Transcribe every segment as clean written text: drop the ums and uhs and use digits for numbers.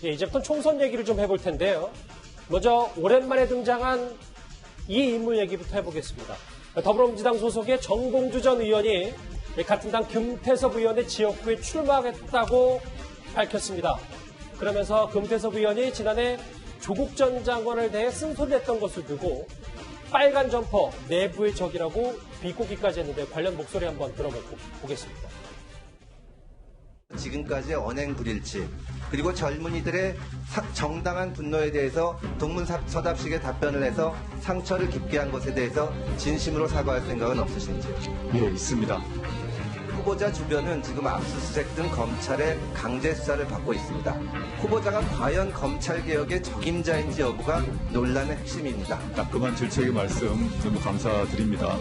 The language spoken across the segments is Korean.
예, 이제부터 총선 얘기를 좀 해볼 텐데요. 먼저 오랜만에 등장한 이 인물 얘기부터 해보겠습니다. 더불어민주당 소속의 정봉주 전 의원이 같은 당 금태섭 의원의 지역구에 출마하겠다고 밝혔습니다. 그러면서 금태섭 의원이 지난해 조국 전 장관을 대해 쓴소리했던 것을 두고 빨간 점퍼 내부의 적이라고 비꼬기까지 했는데 관련 목소리 한번 들어보겠습니다. 지금까지의 언행 불일치 그리고 젊은이들의 정당한 분노에 대해서 동문서답식의 답변을 해서 상처를 깊게 한 것에 대해서 진심으로 사과할 생각은 없으신지요? 예, 있습니다. 후보자 주변은 지금 압수수색 등 검찰의 강제 수사를 받고 있습니다. 후보자가 과연 검찰개혁의 적임자인지 여부가 논란의 핵심입니다. 따끔한 질책의 말씀 너무 감사드립니다.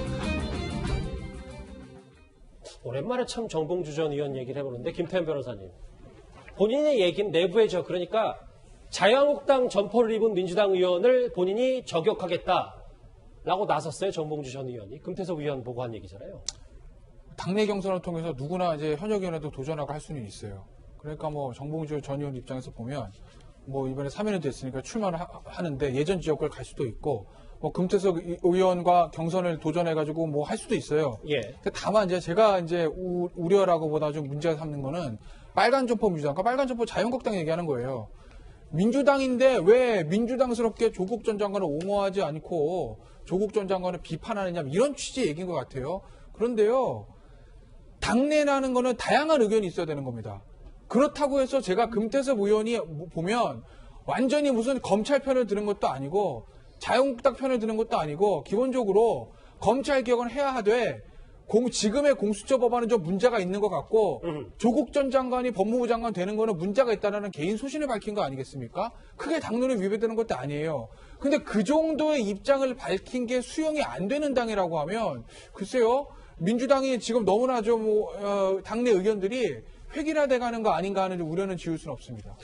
오랜만에 참 정봉주 전 의원 얘기를 해보는데 김태현 변호사님. 본인의 얘기는 내부의 적, 그러니까 자유한국당 점퍼를 입은 민주당 의원을 본인이 저격하겠다라고 나섰어요. 정봉주 전 의원이. 금태섭 의원 보고 한 얘기잖아요. 당내 경선을 통해서 누구나 이제 현역 의원에도 도전하고 할 수는 있어요. 그러니까 정봉주 전 의원 입장에서 보면 이번에 3회는 됐으니까 출마를 하는데 예전 지역구를 갈 수도 있고 금태섭 의원과 경선을 도전해가지고 할 수도 있어요. 예. 다만 제가 우려라고 보다 좀 문제가 삼는 거는 빨간 점퍼 민주당과 빨간 점퍼 자유한국당 얘기하는 거예요. 민주당인데 왜 민주당스럽게 조국 전 장관을 옹호하지 않고 조국 전 장관을 비판하느냐 이런 취지의 얘기인 것 같아요. 그런데요. 당내라는 거는 다양한 의견이 있어야 되는 겁니다. 그렇다고 해서 제가 금태섭 의원이 보면 완전히 무슨 검찰 편을 드는 것도 아니고 자유한국당 편을 드는 것도 아니고 기본적으로 검찰 개혁은 해야 하되 지금의 공수처 법안은 좀 문제가 있는 것 같고 조국 전 장관이 법무부 장관 되는 거는 문제가 있다는 개인 소신을 밝힌 거 아니겠습니까? 크게 당론에 위배되는 것도 아니에요. 근데 그 정도의 입장을 밝힌 게 수용이 안 되는 당이라고 하면 글쎄요. 민주당이 지금 너무나 당내 의견들이 획일화돼 가는 거 아닌가 하는 우려는 지울 수는 없습니다.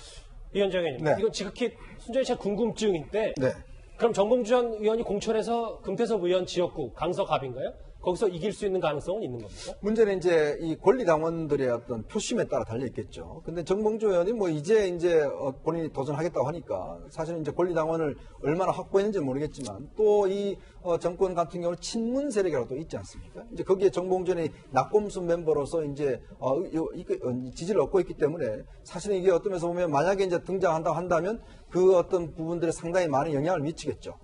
위원장 의원님, 네. 이건 지극히 순전히 제 궁금증인데 네. 그럼 정봉주 전 의원이 공천에서 금태섭 의원 지역구 강서갑인가요? 거기서 이길 수 있는 가능성은 있는 겁니까? 문제는 이제 이 권리당원들의 어떤 표심에 따라 달려있겠죠. 근데 정봉주 의원이 이제 본인이 도전하겠다고 하니까 사실은 이제 권리당원을 얼마나 확보했는지 모르겠지만 또 이 정권 같은 경우는 친문 세력이라도 있지 않습니까? 이제 거기에 정봉주 의원이 낙검수 멤버로서 이제 지지를 얻고 있기 때문에 사실은 이게 어떤 면에서 보면 만약에 이제 등장한다고 한다면 그 어떤 부분들에 상당히 많은 영향을 미치겠죠.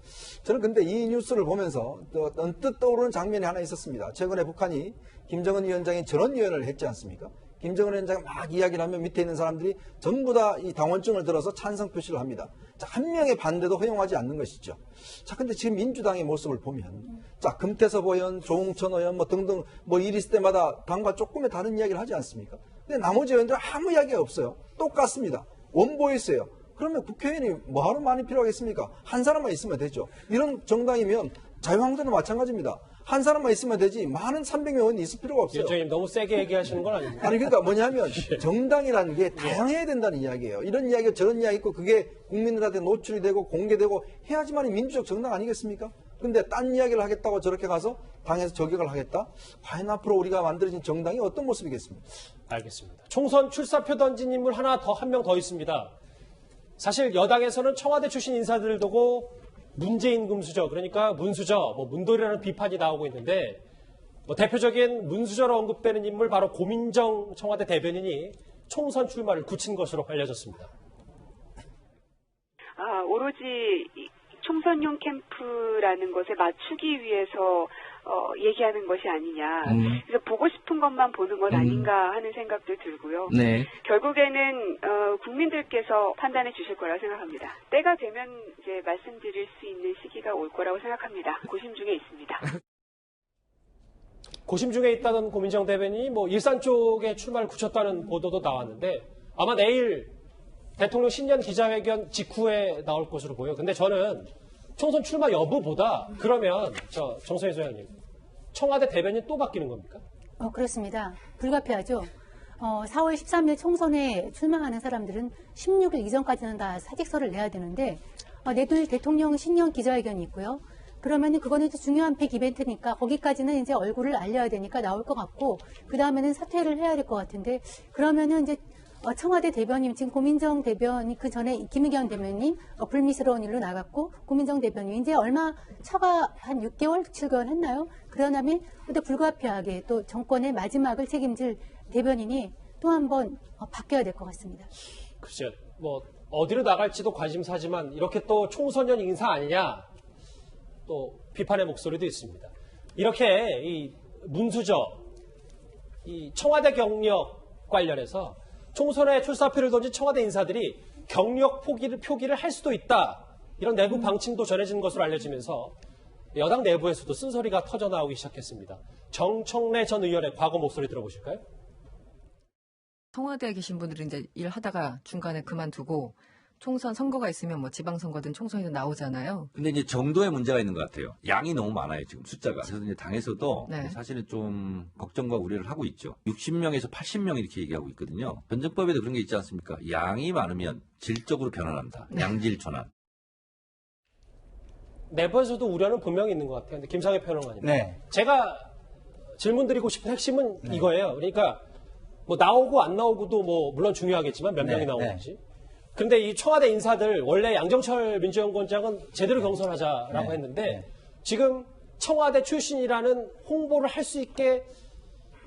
저는 근데 이 뉴스를 보면서 언뜻 떠오르는 장면이 하나 있었습니다. 최근에 북한이 김정은 위원장이 전원위원회를 했지 않습니까? 김정은 위원장이 막 이야기를 하면 밑에 있는 사람들이 전부 다 이 당원증을 들어서 찬성 표시를 합니다. 자, 한 명의 반대도 허용하지 않는 것이죠. 자, 근데 지금 민주당의 모습을 보면, 자, 금태섭 의원, 조응천 의원 등등 일 있을 때마다 당과 조금의 다른 이야기를 하지 않습니까? 근데 나머지 의원들은 아무 이야기가 없어요. 똑같습니다. 원보이스예요. 그러면 국회의원이 뭐하러 많이 필요하겠습니까? 한 사람만 있으면 되죠. 이런 정당이면 자유한국당도 마찬가지입니다. 한 사람만 있으면 되지 많은 300명 의원이 있을 필요가 없어요. 위원장님 너무 세게 얘기하시는 건 아닙니까? 아니 그러니까 뭐냐면 정당이라는 게 다양해야 된다는 이야기예요. 이런 이야기가 저런 이야기 있고 그게 국민들한테 노출이 되고 공개되고 해야지만 민주적 정당 아니겠습니까? 근데 딴 이야기를 하겠다고 저렇게 가서 당에서 저격을 하겠다? 과연 앞으로 우리가 만들어진 정당이 어떤 모습이겠습니까? 알겠습니다. 총선 출사표 던진 인물 한 명 더 있습니다. 사실 여당에서는 청와대 출신 인사들을 두고 문재인 금수저, 그러니까 문수저, 문돌이라는 비판이 나오고 있는데 대표적인 문수저로 언급되는 인물 바로 고민정 청와대 대변인이 총선 출마를 굳힌 것으로 알려졌습니다. 오로지 총선용 캠프라는 것에 맞추기 위해서 얘기하는 것이 아니냐. 그래서 보고 싶은 것만 보는 것 아닌가 하는 생각도 들고요. 네. 결국에는 국민들께서 판단해 주실 거라고 생각합니다. 때가 되면 이제 말씀드릴 수 있는 시기가 올 거라고 생각합니다. 고심 중에 있습니다. 고심 중에 있다던 고민정 대변인이 일산 쪽에 출마를 굳혔다는 보도도 나왔는데 아마 내일 대통령 신년 기자회견 직후에 나올 것으로 보여요. 근데 저는 총선 출마 여부보다 그러면 정선희 소장님 청와대 대변인 또 바뀌는 겁니까? 그렇습니다. 불가피하죠. 4월 13일 총선에 출마하는 사람들은 16일 이전까지는 다 사직서를 내야 되는데 내일 대통령 신년 기자회견이 있고요. 그러면은 그거는 중요한 빅 이벤트니까 거기까지는 이제 얼굴을 알려야 되니까 나올 것 같고 그 다음에는 사퇴를 해야 될 것 같은데 그러면은 이제 청와대 대변인, 지금 고민정 대변인, 그 전에 김의겸 대변인 불미스러운 일로 나갔고, 고민정 대변인 이제 얼마 처가 한 6개월, 7개월 했나요? 그런 다음에 또 불가피하게 또 정권의 마지막을 책임질 대변인이 또 한 번 바뀌어야 될 것 같습니다. 글쎄요, 뭐 어디로 나갈지도 관심사지만 이렇게 또 총선용 인사 아니냐, 또 비판의 목소리도 있습니다. 이렇게 이 문수저, 이 청와대 경력 관련해서 총선에 출사표를 던진 청와대 인사들이 경력 표기를 할 수도 있다, 이런 내부 방침도 전해진 것으로 알려지면서 여당 내부에서도 쓴소리가 터져나오기 시작했습니다. 정청래 전 의원의 과거 목소리 들어보실까요? 청와대에 계신 분들은 이제 일하다가 중간에 그만두고 총선 선거가 있으면 뭐 지방선거든 총선이든 나오잖아요. 근데 이제 정도의 문제가 있는 것 같아요. 양이 너무 많아요, 지금 숫자가. 그래서 이제 당에서도 네. 사실은 좀 걱정과 우려를 하고 있죠. 60명에서 80명 이렇게 얘기하고 있거든요. 변정법에도 그런 게 있지 않습니까? 양이 많으면 질적으로 변환한다. 양질 전환. 내부에서도 우려는 분명히 있는 것 같아요. 근데 김상회 평론가님, 네. 제가 질문 드리고 싶은 핵심은 이거예요. 그러니까 뭐 나오고 안 나오고도 뭐 물론 중요하겠지만 몇 명이 나오는지. 근데 이 청와대 인사들 원래 양정철 민주연구원장은 제대로 경선하자라고 했는데 지금 청와대 출신이라는 홍보를 할 수 있게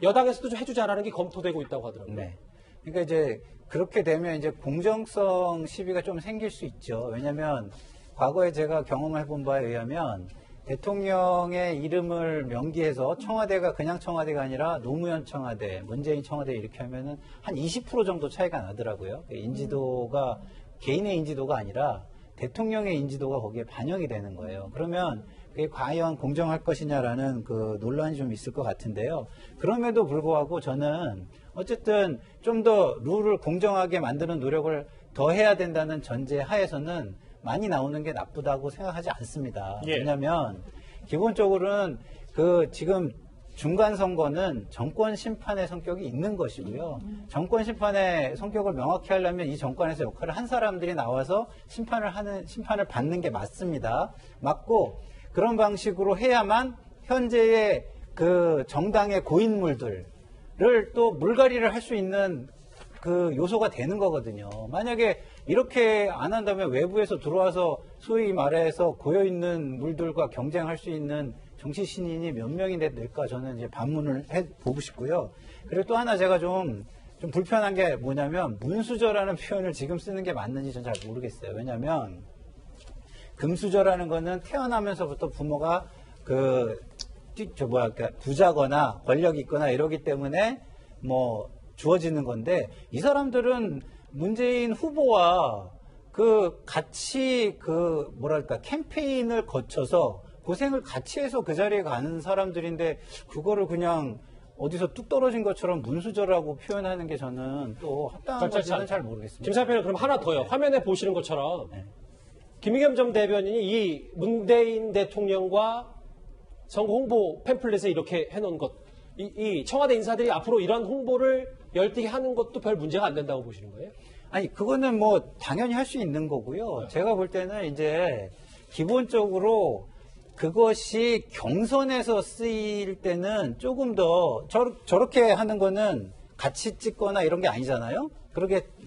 여당에서도 좀 해주자라는 게 검토되고 있다고 하더라고요. 네. 그러니까 이제 그렇게 되면 이제 공정성 시비가 좀 생길 수 있죠. 왜냐하면 과거에 제가 경험해 본 바에 의하면 대통령의 이름을 명기해서 청와대가 그냥 청와대가 아니라 노무현 청와대, 문재인 청와대 이렇게 하면은 한 20% 정도 차이가 나더라고요. 인지도가 개인의 인지도가 아니라 대통령의 인지도가 거기에 반영이 되는 거예요. 그러면 그게 과연 공정할 것이냐라는 그 논란이 좀 있을 것 같은데요. 그럼에도 불구하고 저는 어쨌든 좀 더 룰을 공정하게 만드는 노력을 더 해야 된다는 전제 하에서는 많이 나오는 게 나쁘다고 생각하지 않습니다. 예. 왜냐하면 기본적으로는 그 지금 중간 선거는 정권 심판의 성격이 있는 것이고요. 정권 심판의 성격을 명확히 하려면 이 정권에서 역할을 한 사람들이 나와서 심판을 받는 게 맞습니다. 맞고 그런 방식으로 해야만 현재의 그 정당의 고인물들을 또 물갈이를 할 수 있는 그 요소가 되는 거거든요. 만약에 이렇게 안 한다면 외부에서 들어와서 소위 말해서 고여있는 물들과 경쟁할 수 있는 정치 신인이 몇 명이 될까 저는 이제 반문을 해보고 싶고요. 그리고 또 하나 제가 좀 불편한 게 뭐냐면 문수저라는 표현을 지금 쓰는 게 맞는지 전 잘 모르겠어요. 왜냐하면 금수저라는 거는 태어나면서부터 부모가 부자거나 권력이 있거나 이러기 때문에 뭐 주어지는 건데 이 사람들은 문재인 후보와 같이 캠페인을 거쳐서 고생을 같이 해서 그 자리에 가는 사람들인데 그거를 그냥 어디서 뚝 떨어진 것처럼 문수저라고 표현하는 게 저는 또 합당한 건지는 잘 모르겠습니다. 김상표는 그럼 하나 더요. 화면에 보시는 것처럼 김의겸 전 대변인이 이 문재인 대통령과 선거 홍보 팸플릿에 이렇게 해놓은 것, 이 청와대 인사들이 앞으로 이런 홍보를 열띠게 하는 것도 별 문제가 안 된다고 보시는 거예요? 아니, 그거는 뭐 당연히 할 수 있는 거고요. 제가 볼 때는 이제 기본적으로 그것이 경선에서 쓰일 때는 조금 더 저렇게 하는 거는 같이 찍거나 이런 게 아니잖아요.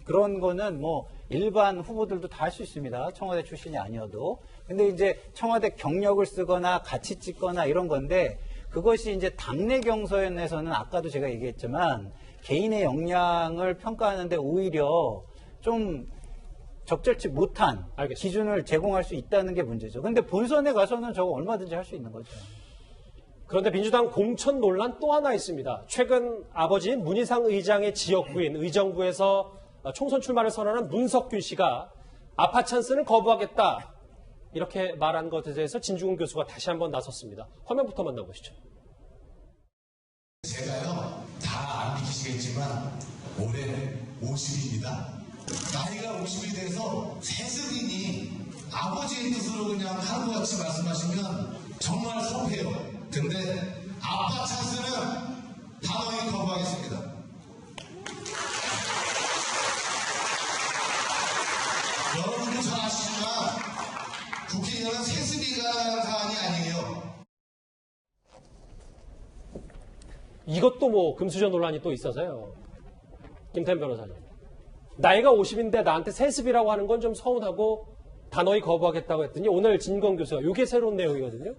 그런 거는 뭐 일반 후보들도 다 할 수 있습니다. 청와대 출신이 아니어도. 근데 이제 청와대 경력을 쓰거나 같이 찍거나 이런 건데 그것이 이제 당내 경선에서는 아까도 제가 얘기했지만 개인의 역량을 평가하는데 오히려 좀 적절치 못한 기준을 제공할 수 있다는 게 문제죠. 근데 본선에 가서는 저거 얼마든지 할 수 있는 거죠. 그런데 민주당 공천 논란 또 하나 있습니다. 최근 아버지인 문희상 의장의 지역구인 의정부에서 총선 출마를 선언한 문석균 씨가 아파 찬스는 거부하겠다, 이렇게 말한 것에 대해서 진중훈 교수가 다시 한번 나섰습니다. 화면부터 만나보시죠. 제가요, 다 안 믿기시겠지만 올해 50입니다. 나이가 50이 돼서 세습이니 아버지의 뜻으로 그냥 하는 것 같이 말씀하시면 정말 섭해요. 근데 아빠 찬스는 단호히 거부하겠습니다. 여러분도 잘 아시지만 국회의원은 세습이가 사안이 아니에요. 이것도 뭐 금수저 논란이 또 있어서요. 김태현 변호사님. 나이가 50인데 나한테 세습이라고 하는 건 좀 서운하고 단호히 거부하겠다고 했더니 오늘 진건 교수가 이게 새로운 내용이거든요.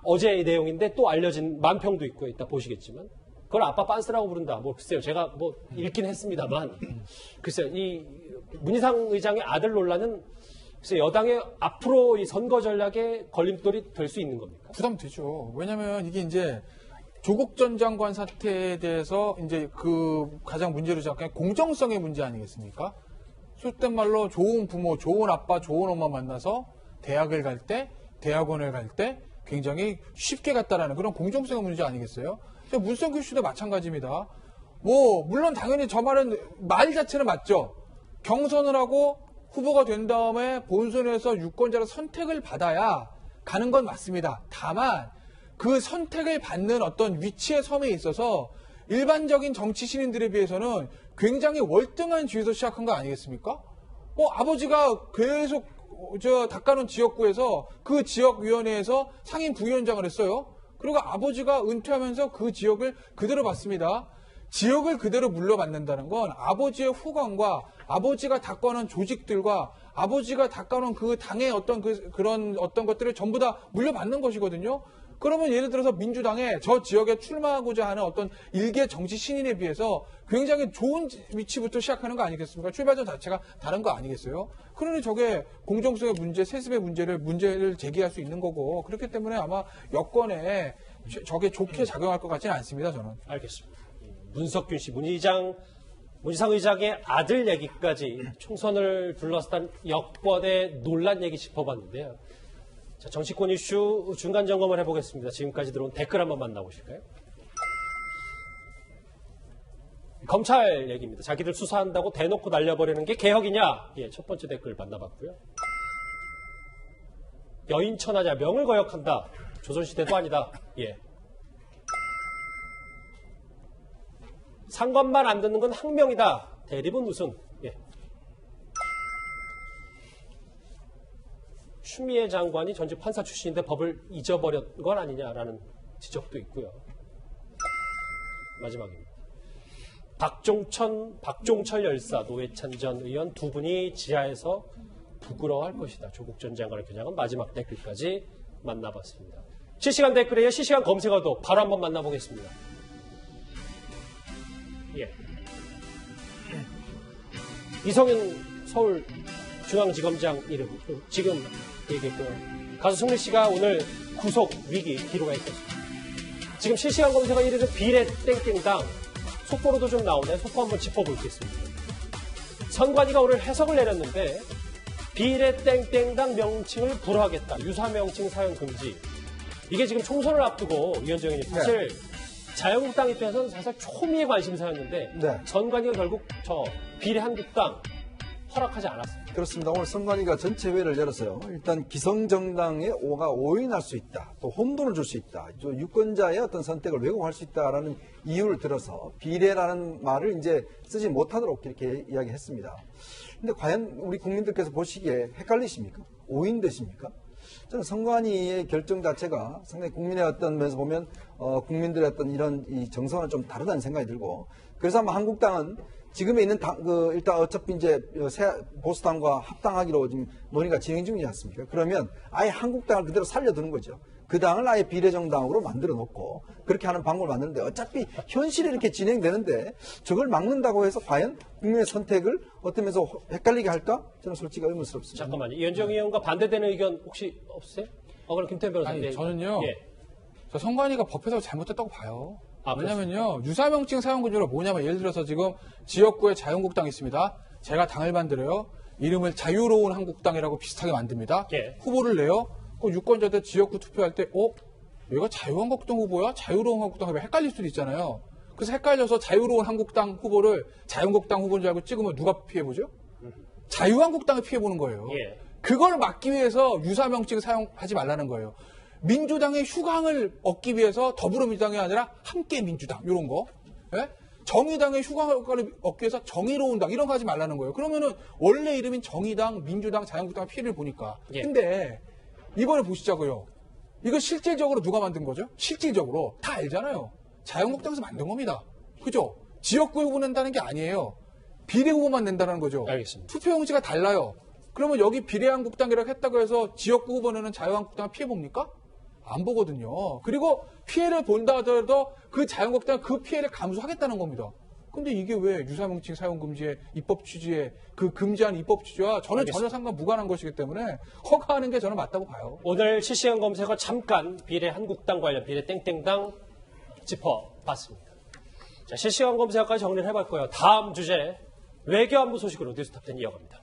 어제 이 내용인데 또 알려진 만평도 있고 이따 보시겠지만 그걸 아빠 빤스라고 부른다. 뭐 글쎄요. 제가 뭐 읽긴 했습니다만 글쎄요. 이 문희상 의장의 아들 논란은 글쎄 여당의 앞으로 이 선거 전략에 걸림돌이 될 수 있는 겁니까? 부담되죠. 왜냐하면 이게 이제 조국 전 장관 사태에 대해서 이제 그 가장 문제로 생각하는 공정성의 문제 아니겠습니까? 속된 말로 좋은 부모, 좋은 아빠, 좋은 엄마 만나서 대학을 갈 때, 대학원을 갈 때 굉장히 쉽게 갔다라는 그런 공정성의 문제 아니겠어요? 문성규 씨도 마찬가지입니다. 뭐 물론 당연히 저 말은 말 자체는 맞죠. 경선을 하고 후보가 된 다음에 본선에서 유권자로 선택을 받아야 가는 건 맞습니다. 다만 그 선택을 받는 어떤 위치의 섬에 있어서 일반적인 정치 신인들에 비해서는 굉장히 월등한 지위에서 시작한 거 아니겠습니까? 아버지가 계속 닦아놓은 지역구에서 그 지역위원회에서 상임 부위원장을 했어요. 그리고 아버지가 은퇴하면서 그 지역을 그대로 받습니다. 지역을 그대로 물려받는다는 건 아버지의 후광과 아버지가 닦아놓은 조직들과 아버지가 닦아놓은 그 당의 그런 어떤 것들을 전부 다 물려받는 것이거든요. 그러면 예를 들어서 민주당에 저 지역에 출마하고자 하는 어떤 일개 정치 신인에 비해서 굉장히 좋은 위치부터 시작하는 거 아니겠습니까? 출발점 자체가 다른 거 아니겠어요? 그러니 저게 공정성의 문제, 세습의 문제를 제기할 수 있는 거고 그렇기 때문에 아마 여권에 저게 좋게 작용할 것 같지는 않습니다. 저는. 알겠습니다. 문석균 씨, 문희상 의장의 아들 얘기까지 총선을 둘러싼 여권의 논란 얘기 짚어봤는데요. 자, 정치권 이슈 중간 점검을 해보겠습니다. 지금까지 들어온 댓글 한번 만나보실까요? 검찰 얘기입니다. 자기들 수사한다고 대놓고 날려버리는 게 개혁이냐? 예, 첫 번째 댓글 만나봤고요. 여인천하냐? 명을 거역한다. 조선시대도 아니다. 예. 상관만 안 듣는 건 항명이다. 대립은 무슨? 예. 추미애 장관이 전직 판사 출신인데 법을 잊어버린 건 아니냐라는 지적도 있고요. 마지막입니다. 박종철 열사, 노회찬 전 의원 두 분이 지하에서 부끄러워할 것이다. 조국 전 장관을 겨냥한 마지막 댓글까지 만나봤습니다. 실시간 댓글에 실시간 검색어도 바로 한번 만나보겠습니다. 예. 이성윤 서울중앙지검장 이름 지금 얘기했고요. 가수 승리 씨가 오늘 구속 위기 기로가 있었습니다. 지금 실시간 검색어 1위는 비례 땡땡당 속보로도 좀 나오네. 속보 한번 짚어보겠습니다. 선관위가 오늘 해석을 내렸는데 비례 땡땡당 명칭을 불허하겠다. 유사 명칭 사용 금지. 이게 지금 총선을 앞두고 위원장 의원님 사실 자유한국당 입장에서는 사실 초미의 관심사였는데 선관위가 결국 저 비례 한국당 허락하지 않았습니다. 그렇습니다. 오늘 선관위가 전체 회의를 열었어요. 일단 기성정당의 오가 오인할 수 있다. 또 혼돈을 줄 수 있다. 유권자의 어떤 선택을 왜곡할 수 있다라는 이유를 들어서 비례라는 말을 이제 쓰지 못하도록 이렇게 이야기했습니다. 근데 과연 우리 국민들께서 보시기에 헷갈리십니까? 오인되십니까? 저는 선관위의 결정 자체가 상당히 국민의 어떤 면에서 보면 국민들의 어떤 이런 이 정서와는 좀 다르다는 생각이 들고 그래서 아마 한국당은 지금에 있는 일단 어차피 이제 보수당과 합당하기로 지금 논의가 진행 중이지 않습니까? 그러면 아예 한국당을 그대로 살려두는 거죠. 그 당을 아예 비례정당으로 만들어 놓고 그렇게 하는 방법을 만드는데 어차피 현실이 이렇게 진행되는데 저걸 막는다고 해서 과연 국민의 선택을 어떤 면에서 헷갈리게 할까? 저는 솔직히 의문스럽습니다. 잠깐만요. 이현정 의원과 반대되는 의견 혹시 없으세요? 그럼 김태현 변호사님. 아니, 저는요. 예. 저 선관위가 법에서 잘못했다고 봐요. 왜냐면요. 유사명칭 사용금지로 뭐냐면 예를 들어서 지금 지역구에 자유한국당이 있습니다. 제가 당을 만들어요. 이름을 자유로운 한국당이라고 비슷하게 만듭니다. 예. 후보를 내요. 그 유권자들 지역구 투표할 때 얘가 자유한국당 후보야? 자유로운 한국당 후보야? 헷갈릴 수도 있잖아요. 그래서 헷갈려서 자유로운 한국당 후보를 자유한국당 후보인 줄 알고 찍으면 누가 피해보죠? 자유한국당을 피해보는 거예요. 예. 그걸 막기 위해서 유사명칭 사용하지 말라는 거예요. 민주당의 휴강을 얻기 위해서 더불어민주당이 아니라 함께민주당 이런 거. 예? 정의당의 휴강을 얻기 위해서 정의로운 당 이런 거 하지 말라는 거예요. 그러면은 원래 이름인 정의당, 민주당, 자유한국당 피해를 보니까. 예. 근데 이번에 보시자고요. 이거 실질적으로 누가 만든 거죠? 실질적으로 다 알잖아요. 자유한국당에서 만든 겁니다. 그죠? 지역구 후보 낸다는 게 아니에요. 비례 후보만 낸다는 거죠. 알겠습니다. 투표용지가 달라요. 그러면 여기 비례한국당이라고 했다고 해서 지역구 후보 내는 자유한국당을 피해봅니까? 안 보거든요. 그리고 피해를 본다 하더라도 그 자유한국당은 그 피해를 감수하겠다는 겁니다. 근데 이게 왜 유사명칭 사용 금지의 입법 취지에 그 금지한 입법 취지와 저는 전혀 상관 무관한 것이기 때문에 허가하는 게 저는 맞다고 봐요. 오늘 실시간 검색어 잠깐 비례 한국당 관련 비례 땡땡당 짚어봤습니다. 자, 실시간 검색어까지 정리를 해봤고요. 다음 주제 외교안보 소식으로 뉴스탑10 이어갑니다.